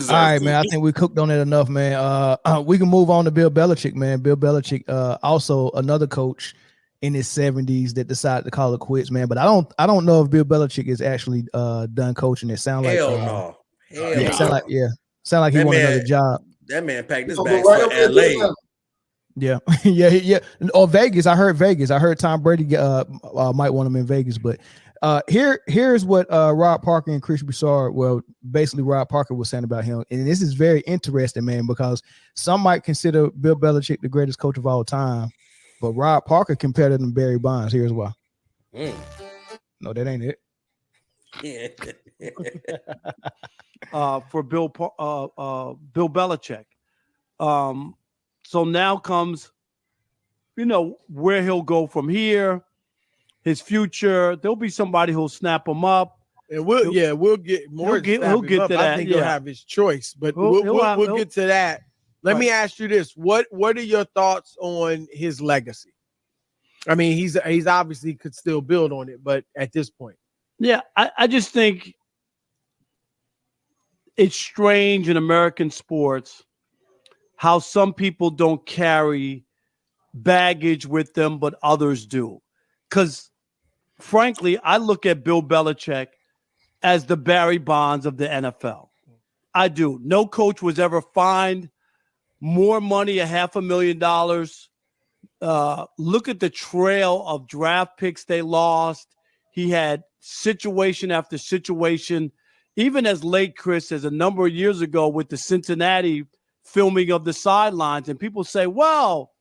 All right, to. man. I think we cooked on it enough, man. We can move on to Bill Belichick, man. Bill Belichick, also another coach in his 70s that decided to call it quits, man. But I don't know if Bill Belichick is actually done coaching. It sound like Hell no. Hell yeah, no. sound like he That want man, another job. that man packed his He'll go bags right for over there to LA. Atlanta. Yeah, yeah. Or Vegas. I heard Vegas. I heard Tom Brady might want him in Vegas. But here's what Rob Parker and Chris Broussard, well, basically Rob Parker was saying about him, and this is very interesting, man, because some might consider Bill Belichick the greatest coach of all time, but Rob Parker compared him to Barry Bonds. Here's why. No, that ain't it. For Bill Belichick. So now comes, where he'll go from here, his future. There'll be somebody who'll snap him up. And we'll get more. He'll get to that. I think he'll have his choice, but we'll get to that. Let me ask you this: What are your thoughts on his legacy? I mean, he's obviously could still build on it, but at this point, yeah, I just think it's strange in American sports how some people don't carry baggage with them, but others do. Because, frankly, I look at Bill Belichick as the Barry Bonds of the NFL. I do. No coach was ever fined more money, $500,000. Look at the trail of draft picks they lost. He had situation after situation, even as late, Chris, as a number of years ago with the Cincinnati filming of the sidelines. And people say, well,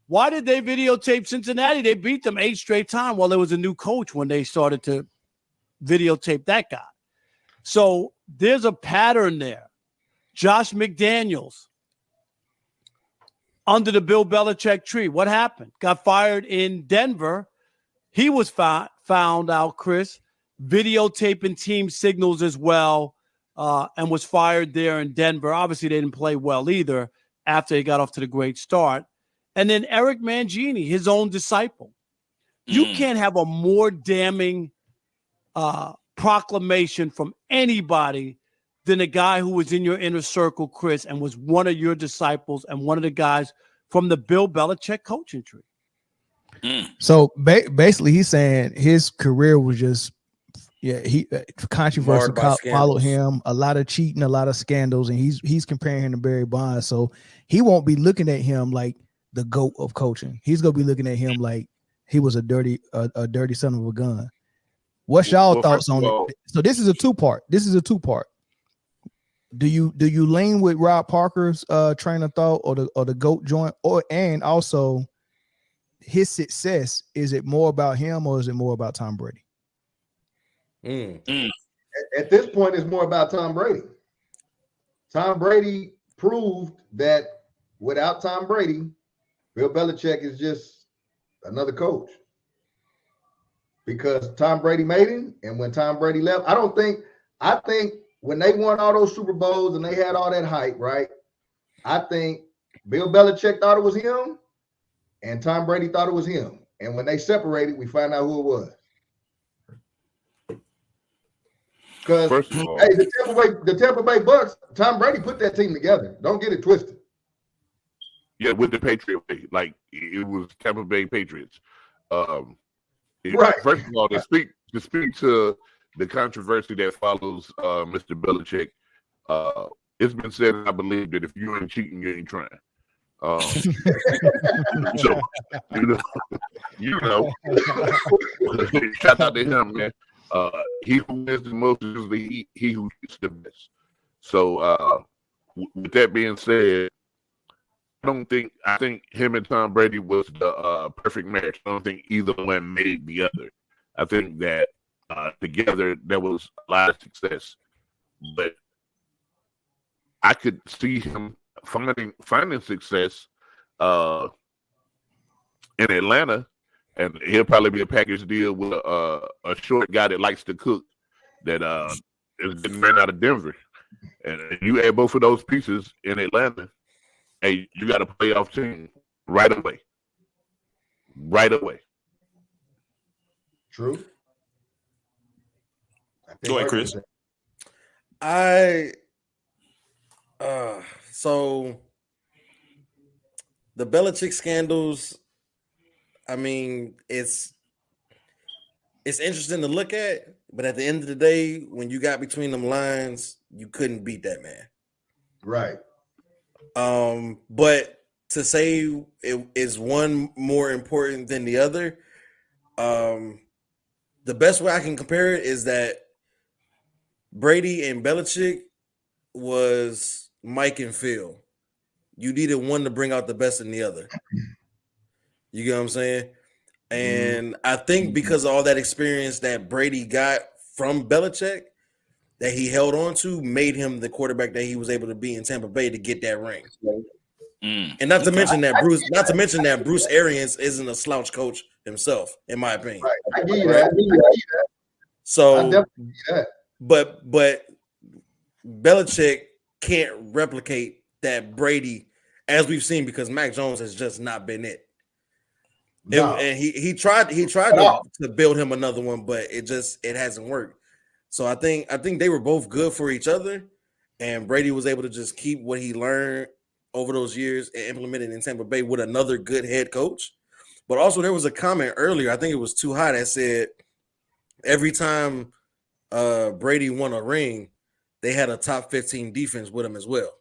why did they videotape Cincinnati? They beat them 8 straight times. Well, there was a new coach when they started to videotape that guy. So there's a pattern there. Josh McDaniels, under the Bill Belichick tree, what happened? Got fired in Denver. He was found out, Chris, videotaping team signals as well, and was fired there in Denver. Obviously, they didn't play well either after they got off to the great start. And then Eric Mangini, his own disciple. You can't have a more damning proclamation from anybody than a guy who was in your inner circle, Chris, and was one of your disciples and one of the guys from the Bill Belichick coaching tree. So basically, he's saying his career was just, controversy followed him, a lot of cheating, a lot of scandals, and he's comparing him to Barry Bonds. So he won't be looking at him like the GOAT of coaching. He's gonna be looking at him like he was a dirty son of a gun. What's y'all thoughts on it? So this is a two-part. Do you lean with Rob Parker's train of thought or the GOAT joint, and also his success? Is it more about him or is it more about Tom Brady? At this point, it's more about Tom Brady. Tom Brady proved that without Tom Brady, Bill Belichick is just another coach. Because Tom Brady made him, and when Tom Brady left, I think when they won all those Super Bowls and they had all that hype, right? I think Bill Belichick thought it was him, and Tom Brady thought it was him. And when they separated, we find out who it was. Because hey, the Tampa Bay Bucks, Tom Brady put that team together. Don't get it twisted. Yeah, with the Patriot way, like it was Tampa Bay Patriots. Right. First of all, to speak to the controversy that follows Mr. Belichick, it's been said, and I believe, that if you ain't cheating, you ain't trying. So shout out to him, man. He who wins the most is usually he who gets the best. So with that being said, I think him and Tom Brady was the perfect marriage. I don't think either one made the other. I think that together there was a lot of success. But I could see him finding success in Atlanta, and he'll probably be a package deal with a short guy that likes to cook that is getting ran out of Denver. And you add both of those pieces in Atlanta, hey, you got a playoff team right away. Right away. True. Go ahead, Chris. So the Belichick scandals, I mean, it's interesting to look at, but at the end of the day, when you got between them lines, you couldn't beat that man. Right. But to say it is one more important than the other, the best way I can compare it is that Brady and Belichick was Mike and Phil. You needed one to bring out the best in the other. You get what I'm saying? And I think because of all that experience that Brady got from Belichick that he held on to made him the quarterback that he was able to be in Tampa Bay to get that ring. And not to mention that Bruce Arians isn't a slouch coach himself, in my opinion. Right. I give you that. So I definitely give you that. But Belichick can't replicate that Brady, as we've seen, because Mac Jones has just not been it. No. And he tried to build him another one, but it hasn't worked. So I think they were both good for each other, and Brady was able to just keep what he learned over those years and implement it in Tampa Bay with another good head coach. But also there was a comment earlier, I think it was Too High, that said every time Brady won a ring, they had a top 15 defense with him as well.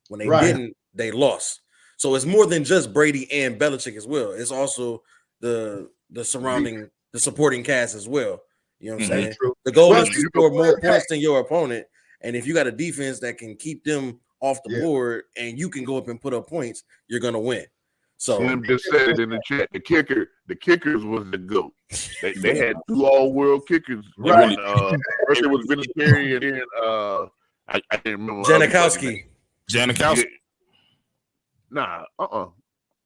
When they didn't, they lost. So it's more than just Brady and Belichick as well. It's also the supporting cast as well. You know what I'm saying? True. The goal is to score more points than your opponent. And if you got a defense that can keep them off the board and you can go up and put up points, you're gonna win. So Slim just said it in the chat. The kickers was the GOAT. They had 2 all-world kickers. Right. First it was Vinatieri and then I can't remember. Janikowski. Janikowski. Nah,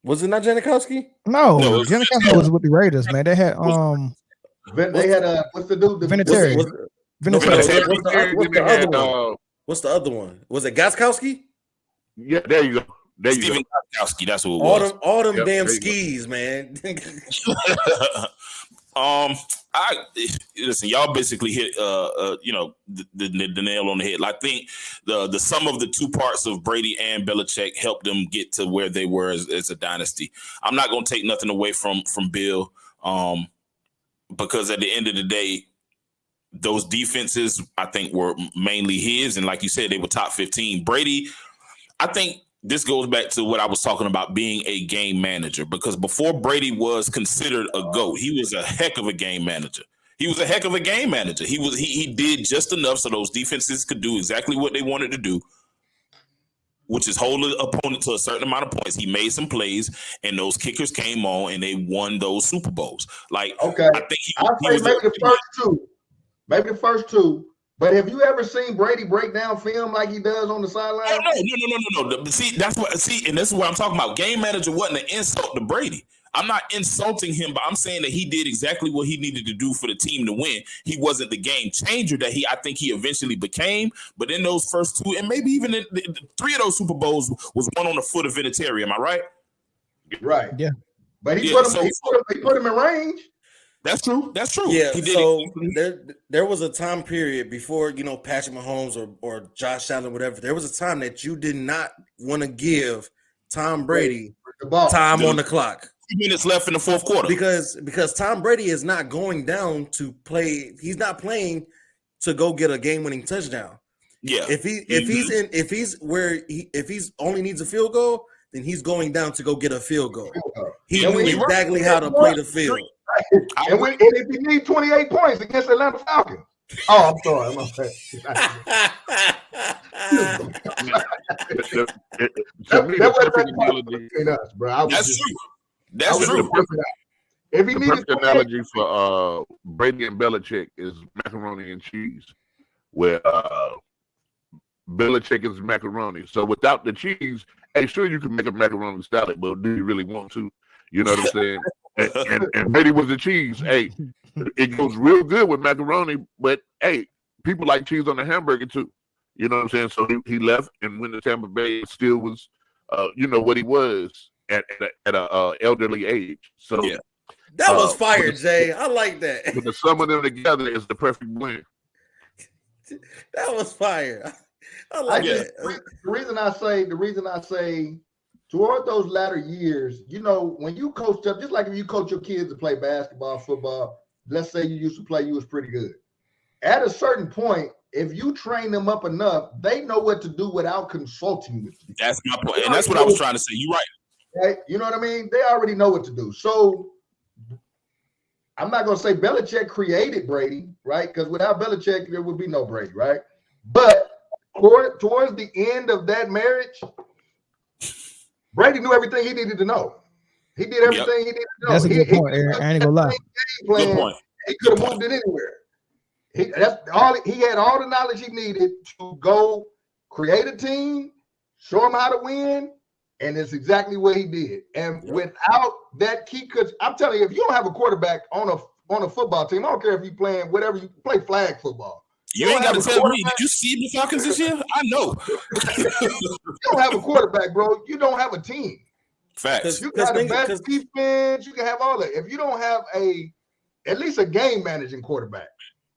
Was it not Janikowski? No, Janikowski was with the Raiders, man. They had They had what's the dude? Vinatieri. What's the other one? Was it Gostkowski? Yeah, there you go. There you Steven go. Gostkowski, that's who it was. All them damn skis, man. Listen, y'all basically hit the nail on the head. I think the sum of the two parts of Brady and Belichick helped them get to where they were as a dynasty. I'm not gonna take nothing away from Bill, because at the end of the day, those defenses I think were mainly his, and like you said, they were top 15. Brady, I think this goes back to what I was talking about being a game manager, because before Brady was considered a GOAT, he was a heck of a game manager. He did just enough so those defenses could do exactly what they wanted to do, which is hold the opponent to a certain amount of points. He made some plays, and those kickers came on, and they won those Super Bowls. Like, okay, I think I'll say maybe the first two. But have you ever seen Brady break down film like he does on the sideline? No. See, and this is what I'm talking about. Game manager wasn't an insult to Brady. I'm not insulting him, but I'm saying that he did exactly what he needed to do for the team to win. He wasn't the game changer that I think he eventually became. But in those first two, and maybe even in 3 of those Super Bowls, was one on the foot of Vinatieri. Am I right? Right. Yeah. But he put him in range. That's true. Yeah. So there was a time period before, Patrick Mahomes or Josh Allen, whatever. There was a time that you did not want to give Tom Brady the ball. Time on the clock. 2 minutes left in the fourth quarter. Because Tom Brady is not going down to play. He's not playing to go get a game-winning touchdown. Yeah. If he's only needs a field goal, then he's going down to go get a field goal. He knew exactly how to play the field. And if he needs 28 points against Atlanta Falcons. Oh, I'm sorry. I'm That's true. That's true. If he the needed perfect analogy for Brady and Belichick is macaroni and cheese, where Belichick is macaroni. So without the cheese, hey, sure you can make a macaroni salad, but do you really want to? You know what I'm saying? and Brady was the cheese. Hey, it goes real good with macaroni, but hey, people like cheese on the hamburger too. You know what I'm saying? So he left and went to Tampa Bay. Still was, what he was at a elderly age. So yeah, that was fire, Jay. I like that. But the sum of them together is the perfect blend. That was fire. I like the reason I say toward those latter years, when you coach up, just like if you coach your kids to play basketball, football, let's say you used to play, you was pretty good. At a certain point, if you train them up enough, they know what to do without consulting with you. That's my point. And that's what I was trying to say. You're right. Right? You know what I mean? They already know what to do. So I'm not going to say Belichick created Brady, right? Because without Belichick, there would be no Brady, right? But towards the end of that marriage, Brady knew everything he needed to know. He did everything he needed to know. That's a good point, Aaron. I ain't gonna lie. Good point. He could have moved it anywhere. He had all the knowledge he needed to go create a team, show him how to win, and it's exactly what he did. And without that key, because I'm telling you, if you don't have a quarterback on a football team, I don't care if you playing whatever, you play flag football. You ain't got to tell me. Did you see the Falcons this year? I know. You don't have a quarterback, bro. You don't have a team. Facts. You can have the best defense. You can have all that. If you don't have at least a game managing quarterback,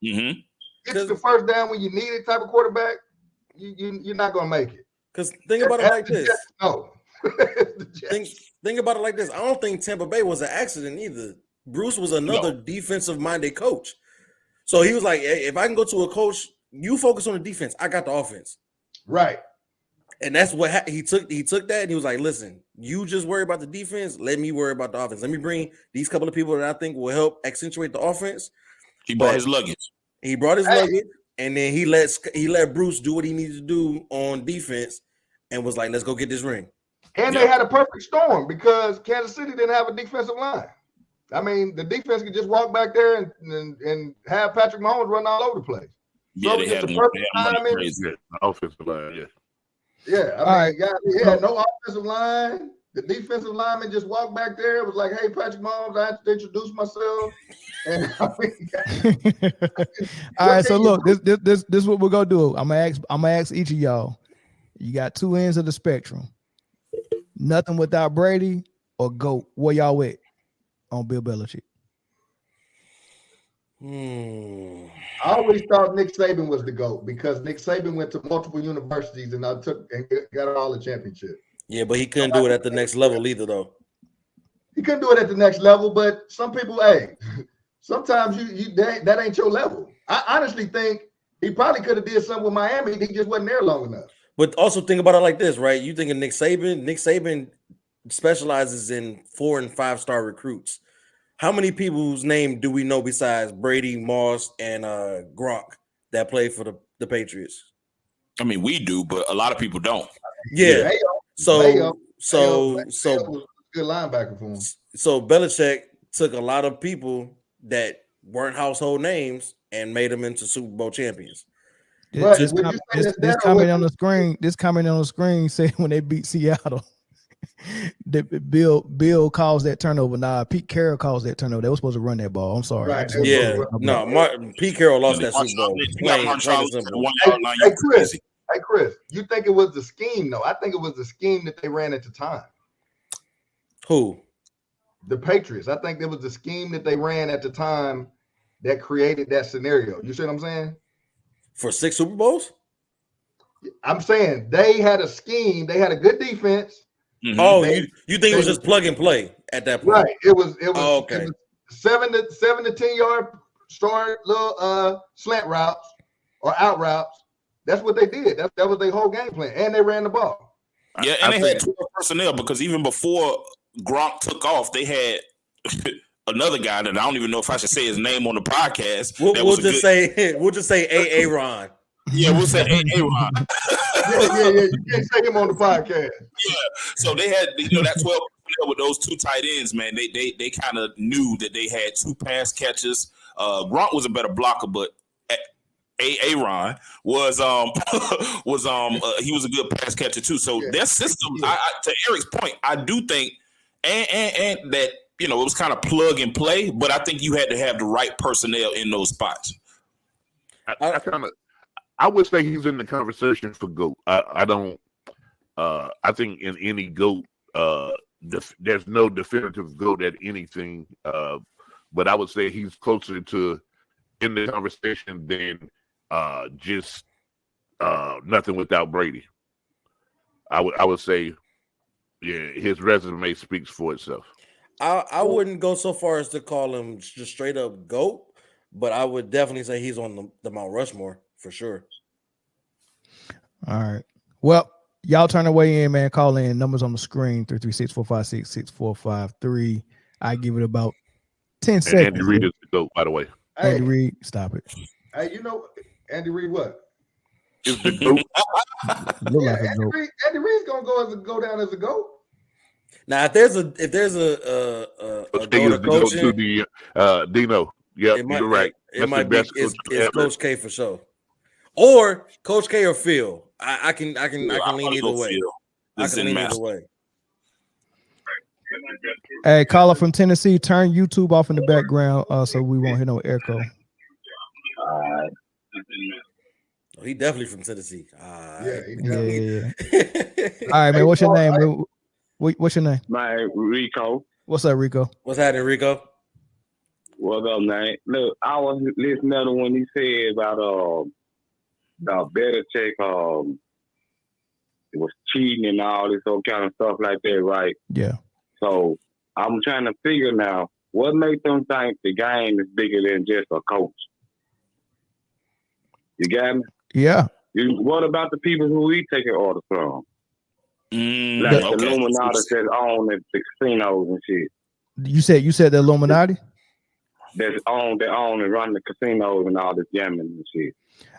it's the first down when you need it type of quarterback, you're not gonna make it. Because think about it like this. No. think about it like this. I don't think Tampa Bay was an accident either. Bruce was another defensive-minded coach. So he was like, hey, if I can go to a coach, you focus on the defense. I got the offense. Right. And that's what he took that and he was like, listen, you just worry about the defense. Let me worry about the offense. Let me bring these couple of people that I think will help accentuate the offense. He brought his luggage. He brought his luggage, and then he let Bruce do what he needed to do on defense and was like, let's go get this ring. And they had a perfect storm because Kansas City didn't have a defensive line. I mean, the defense could just walk back there and have Patrick Mahomes run all over the place. Yeah, so they had the offensive line. Yeah, I mean, he had no offensive line. The defensive lineman just walked back there. It was like, hey, Patrick Mahomes, I have to introduce myself. And all right, so look, this is what we're gonna do. I'm gonna ask each of y'all. You got two ends of the spectrum. Nothing without Brady or GOAT. Where y'all at on Bill Belichick? I always thought Nick Saban was the GOAT because Nick Saban went to multiple universities and got all the championships. Yeah, but he couldn't do it at the next level either, though. He couldn't do it at the next level, but some people, sometimes that ain't your level. I honestly think he probably could have did something with Miami. He just wasn't there long enough. But also think about it like this, right? You think of Nick Saban. Nick Saban specializes in 4- and 5-star recruits. How many people's name do we know besides Brady, Moss, and Gronk that play for the Patriots? I mean, we do, but a lot of people don't. Yeah. So good linebacker for him. So Belichick took a lot of people that weren't household names and made them into Super Bowl champions. This comment on the screen said when they beat Seattle, that Bill calls that turnover. Nah, Pete Carroll calls that turnover. They were supposed to run that ball. I'm sorry. Right. Pete Carroll lost that Super Bowl. Hey, Chris, you think it was the scheme, though? I think it was the scheme that they ran at the time. Who? The Patriots. I think it was the scheme that they ran at the time that created that scenario. You see what I'm saying? For 6 Super Bowls? I'm saying they had a scheme. They had a good defense. Mm-hmm. Oh, you think it was just plug and play at that point? Right. It was okay. It was 7 to 10 yard short little slant routes or out routes. That's what they did. That was their whole game plan, and they ran the ball. Yeah, and they had 12 personnel because even before Gronk took off, they had another guy that I don't even know if I should say his name on the podcast. We'll just say A.A. Ron. Yeah, we'll say A.A. Ron. yeah. You can't say him on the podcast. Yeah. So they had that 12 personnel with those 2 tight ends, man. They kind of knew that they had 2 pass catchers. Gronk was a better blocker, but Aaron was he was a good pass catcher too. So their system, to Eric's point, I do think and that it was kind of plug and play, but I think you had to have the right personnel in those spots. I would say he's in the conversation for GOAT. I don't. I think in any GOAT, there's no definitive GOAT at anything. But I would say he's closer to in the conversation than just nothing without Brady. I would say, yeah, his resume speaks for itself. I wouldn't go so far as to call him just straight up GOAT, but I would definitely say he's on the Mount Rushmore for sure. All right. Well, y'all turn away in, man. Call in. Numbers on the screen: 336-456-6453. I give it about 10 seconds. Andy Reid is the GOAT, by the way. Andy Reid, stop it. Hey, you know Andy Reid what? Is the GOAT. Like Andy Reid's gonna go down as a GOAT. Now, if there's a Coach to the Dino. Yeah, you're right. It might be it's Coach K for sure, or Coach K or Phil. I can lean either way. I can lean either way. Hey, caller from Tennessee, turn YouTube off in the background so we won't hear no echo. Oh, he definitely from Tennessee. Yeah. All right, man. What's your name? What's your name? My Rico. What's up, Rico? What's happening, Rico? What's up, man? Look, I was listening to when he said about Belichick it was cheating and all this old kind of stuff like that, right? Yeah. So I'm trying to figure now what makes them think the game is bigger than just a coach. You got me? Yeah. What about the people who we taking orders from? Like the Illuminati that own the casinos and shit. You said the Illuminati? They own and run the casinos and all this gambling and shit.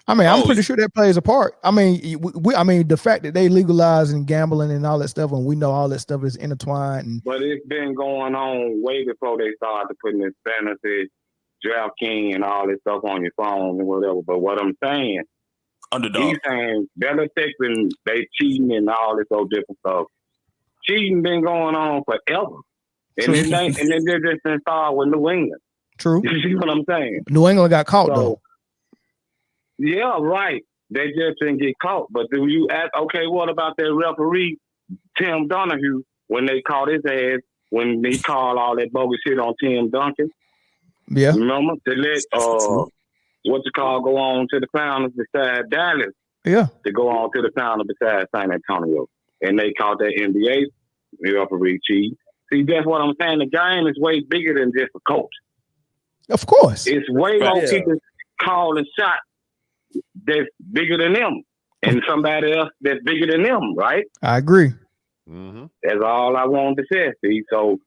I mean, I'm pretty sure that plays a part. I mean, the fact that they legalize and gambling and all that stuff, and we know all that stuff is intertwined. But it's been going on way before they started putting this fantasy, DraftKings, and all this stuff on your phone and whatever. But what I'm saying, he's saying Belichick and they cheating and all this old different stuff. Cheating been going on forever, and it ain't, and then they just been started with New England. True. You see what I'm saying? New England got caught though. Yeah, right. They just didn't get caught. But do you ask, okay, what about that referee, Tim Donahue, when they caught his ass, when they called all that bogus shit on Tim Duncan? Yeah. Remember? To let, go on to the finals beside Dallas. Yeah. To go on to the finals beside San Antonio. And they caught that NBA referee cheat. See, that's what I'm saying. The game is way bigger than just a coach. Of course. It's way more people calling shots that's bigger than them, and somebody else that's bigger than them, right? I agree. Mm-hmm. That's all I wanted to say. See, so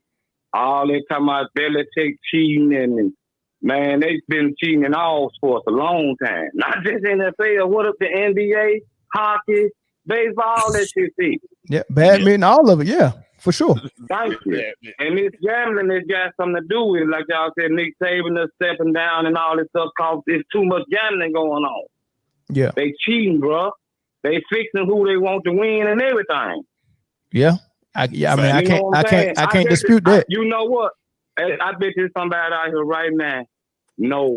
all that time about Belichick cheating and man, they've been cheating in all sports a long time. Not just NFL. What if the NBA, hockey, baseball, all that shit? See? Yeah, badminton, all of it. Yeah, for sure. Thank you. And this gambling has got something to do with it. Like y'all said, Nick Saban is stepping down and all this stuff cause there's too much gambling going on. Yeah. They cheating, bro. They fixing who they want to win and everything. Yeah. I can't dispute that. You know what? I bet there's somebody out here right now know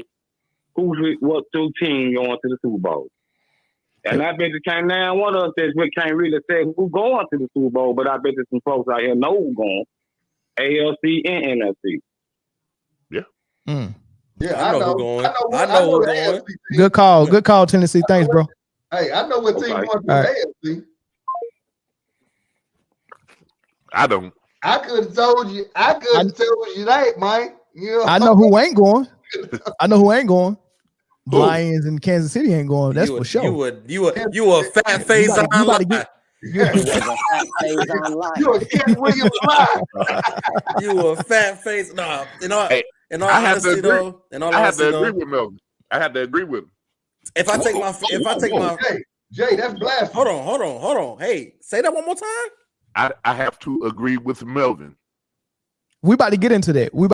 what two teams going to the Super Bowl. And I bet you can't now one of us that we can't really say who's going to the Super Bowl, but I bet there's some folks out here know who's going. ALC and NFC. Yeah. Mm. Yeah, I know who's going. I know who's going. Good call, Tennessee. Thanks, bro. Hey, I know what team going to the AFC. I don't. I could have told you. I could have told you that, man. You know, I know who ain't going. The Lions and Kansas City ain't going. That's for sure. You a fat face online. You a Ken Williams lie. You a fat face. No, I have to agree with Melvin. I have to agree with him. If I take my Jay, that's blasphemy. Hold on. Hey, say that one more time. I have to agree with Melvin. We about to get into that.